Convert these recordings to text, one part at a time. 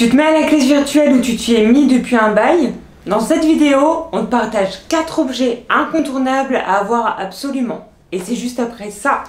Tu te mets à la classe virtuelle où tu t'y es mis depuis un bail? Dans cette vidéo, on te partage 4 objets incontournables à avoir absolument. Et c'est juste après ça.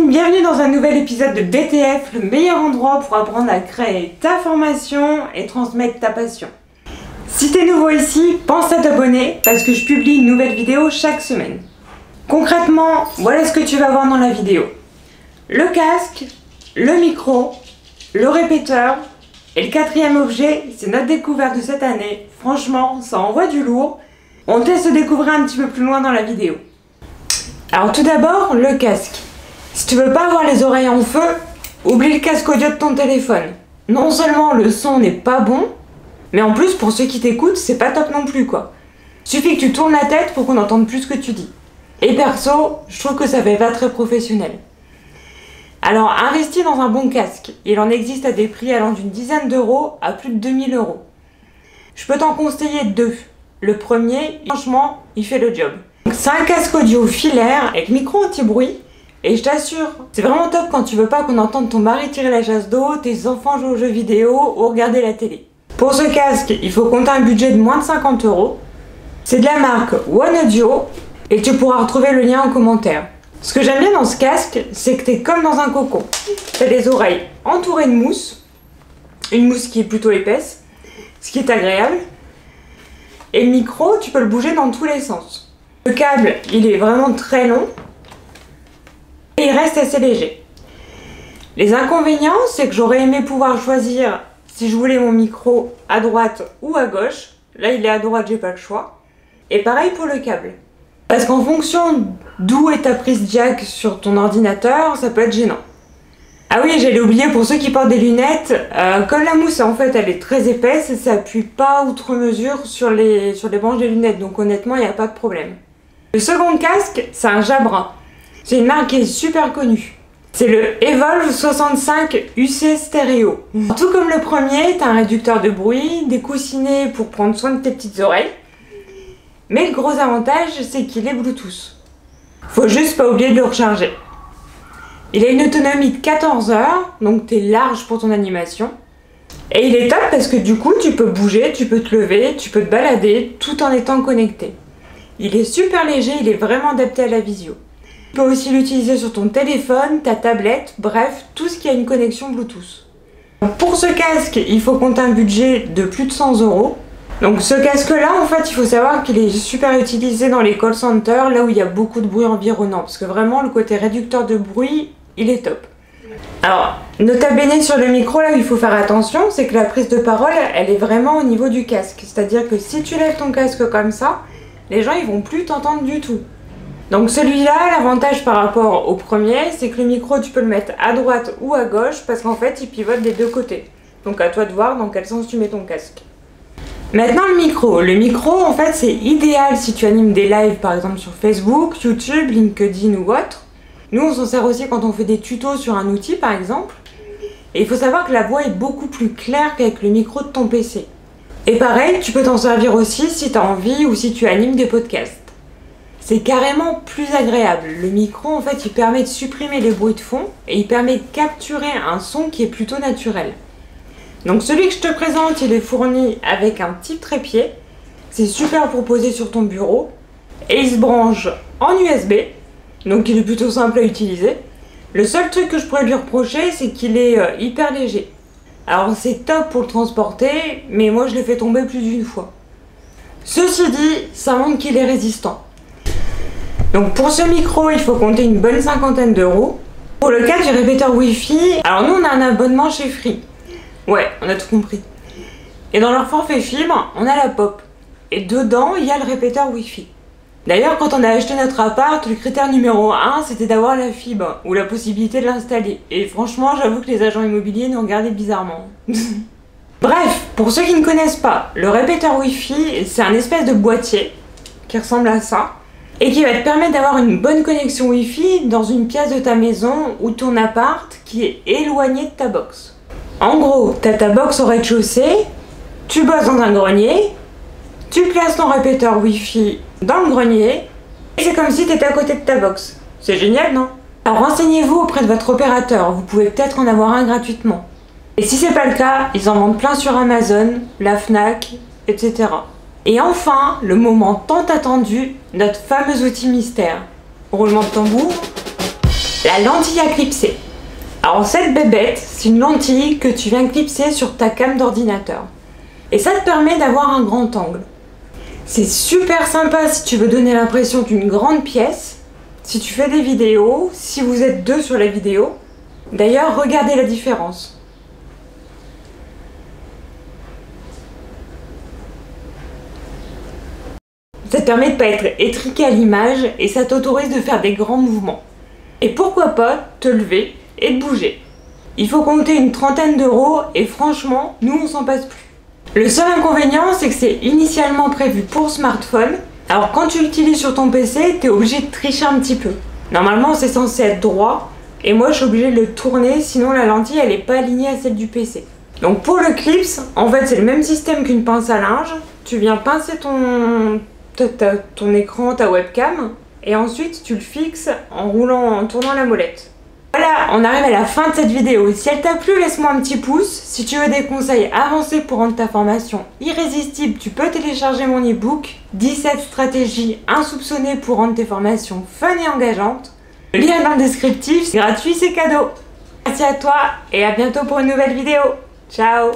Bienvenue dans un nouvel épisode de BTF, le meilleur endroit pour apprendre à créer ta formation et transmettre ta passion. Si t'es nouveau ici, pense à t'abonner parce que je publie une nouvelle vidéo chaque semaine. Concrètement, voilà ce que tu vas voir dans la vidéo. Le casque, le micro, le répéteur et le quatrième objet, c'est notre découverte de cette année. Franchement, ça envoie du lourd. On te laisse découvrir un petit peu plus loin dans la vidéo. Alors tout d'abord, le casque. Si tu veux pas avoir les oreilles en feu, oublie le casque audio de ton téléphone. Non seulement le son n'est pas bon, mais en plus pour ceux qui t'écoutent, c'est pas top non plus quoi. Suffit que tu tournes la tête pour qu'on entende plus ce que tu dis. Et perso, je trouve que ça fait pas très professionnel. Alors investis dans un bon casque. Il en existe à des prix allant d'une dizaine d'euros à plus de 2000 euros. Je peux t'en conseiller deux. Le premier, franchement, il fait le job. C'est un casque audio filaire avec micro anti-bruit. Et je t'assure, c'est vraiment top quand tu veux pas qu'on entende ton mari tirer la chasse d'eau, tes enfants jouer aux jeux vidéo ou regarder la télé. Pour ce casque, il faut compter un budget de moins de 50 euros. C'est de la marque One Audio et tu pourras retrouver le lien en commentaire. Ce que j'aime bien dans ce casque, c'est que t'es comme dans un cocon. T'as les oreilles entourées de mousse, une mousse qui est plutôt épaisse, ce qui est agréable. Et le micro, tu peux le bouger dans tous les sens. Le câble, il est vraiment très long. Et il reste assez léger. Les inconvénients, c'est que j'aurais aimé pouvoir choisir si je voulais mon micro à droite ou à gauche. Là, il est à droite, j'ai pas le choix. Et pareil pour le câble. Parce qu'en fonction d'où est ta prise jack sur ton ordinateur, ça peut être gênant. Ah oui, j'allais oublier pour ceux qui portent des lunettes, comme la mousse en fait elle est très épaisse, ça appuie pas outre mesure sur les branches des lunettes, donc honnêtement il n'y a pas de problème. Le second casque, c'est un Jabra. C'est une marque qui est super connue. C'est le Evolve 65 UC Stereo. Tout comme le premier, tu as un réducteur de bruit, des coussinets pour prendre soin de tes petites oreilles. Mais le gros avantage, c'est qu'il est Bluetooth. Faut juste pas oublier de le recharger. Il a une autonomie de 14 heures, donc tu es large pour ton animation. Et il est top parce que du coup, tu peux bouger, tu peux te lever, tu peux te balader tout en étant connecté. Il est super léger, il est vraiment adapté à la visio. Tu peux aussi l'utiliser sur ton téléphone, ta tablette, bref, tout ce qui a une connexion Bluetooth. Pour ce casque, il faut compter un budget de plus de 100 euros. Donc ce casque-là, en fait, il faut savoir qu'il est super utilisé dans les call centers, là où il y a beaucoup de bruit environnant, parce que vraiment, le côté réducteur de bruit, il est top. Alors, nota bene sur le micro, là où il faut faire attention, c'est que la prise de parole, elle est vraiment au niveau du casque. C'est-à-dire que si tu lèves ton casque comme ça, les gens, ils vont plus t'entendre du tout. Donc celui-là, l'avantage par rapport au premier, c'est que le micro, tu peux le mettre à droite ou à gauche parce qu'en fait, il pivote des deux côtés. Donc à toi de voir dans quel sens tu mets ton casque. Maintenant le micro. Le micro, en fait, c'est idéal si tu animes des lives, par exemple sur Facebook, YouTube, LinkedIn ou autre. Nous, on s'en sert aussi quand on fait des tutos sur un outil, par exemple. Et il faut savoir que la voix est beaucoup plus claire qu'avec le micro de ton PC. Et pareil, tu peux t'en servir aussi si tu as envie ou si tu animes des podcasts. C'est carrément plus agréable. Le micro, en fait, il permet de supprimer les bruits de fond et il permet de capturer un son qui est plutôt naturel. Donc celui que je te présente, il est fourni avec un petit trépied. C'est super pour poser sur ton bureau. Et il se branche en USB, donc il est plutôt simple à utiliser. Le seul truc que je pourrais lui reprocher, c'est qu'il est hyper léger. Alors c'est top pour le transporter, mais moi je l'ai fait tomber plus d'une fois. Ceci dit, ça montre qu'il est résistant. Donc pour ce micro, il faut compter une bonne cinquantaine d'euros. Pour le cas du répéteur Wi-Fi, alors nous on a un abonnement chez Free. Ouais, on a tout compris. Et dans leur forfait fibre, on a la pop. Et dedans, il y a le répéteur Wi-Fi. D'ailleurs, quand on a acheté notre appart, le critère numéro 1, c'était d'avoir la fibre, ou la possibilité de l'installer. Et franchement, j'avoue que les agents immobiliers nous regardaient bizarrement. Bref, pour ceux qui ne connaissent pas, le répéteur Wi-Fi, c'est un espèce de boîtier qui ressemble à ça, et qui va te permettre d'avoir une bonne connexion Wi-Fi dans une pièce de ta maison ou ton appart qui est éloigné de ta box. En gros, tu as ta box au rez-de-chaussée, tu bosses dans un grenier, tu places ton répéteur Wi-Fi dans le grenier, et c'est comme si tu étais à côté de ta box. C'est génial, non? Alors renseignez-vous auprès de votre opérateur, vous pouvez peut-être en avoir un gratuitement. Et si c'est pas le cas, ils en vendent plein sur Amazon, la Fnac, etc. Et enfin, le moment tant attendu, notre fameux outil mystère. Roulement de tambour, la lentille à clipser. Alors cette bébête, c'est une lentille que tu viens clipser sur ta cam d'ordinateur. Et ça te permet d'avoir un grand angle. C'est super sympa si tu veux donner l'impression d'une grande pièce, si tu fais des vidéos, si vous êtes deux sur la vidéo. D'ailleurs, regardez la différence. Ça te permet de ne pas être étriqué à l'image et ça t'autorise de faire des grands mouvements. Et pourquoi pas te lever et de bouger. Il faut compter une trentaine d'euros et franchement, nous on s'en passe plus. Le seul inconvénient, c'est que c'est initialement prévu pour smartphone. Alors quand tu l'utilises sur ton PC, tu es obligé de tricher un petit peu. Normalement c'est censé être droit et moi je suis obligée de le tourner, sinon la lentille elle n'est pas alignée à celle du PC. Donc pour le clips, en fait c'est le même système qu'une pince à linge. Tu viens pincer ton écran, ta webcam, et ensuite tu le fixes en tournant la molette. Voilà, on arrive à la fin de cette vidéo. Si elle t'a plu, laisse-moi un petit pouce. Si tu veux des conseils avancés pour rendre ta formation irrésistible, tu peux télécharger mon e-book 17 stratégies insoupçonnées pour rendre tes formations fun et engageantes. Le lien dans le descriptif, c'est gratuit, c'est cadeau. Merci à toi et à bientôt pour une nouvelle vidéo. Ciao!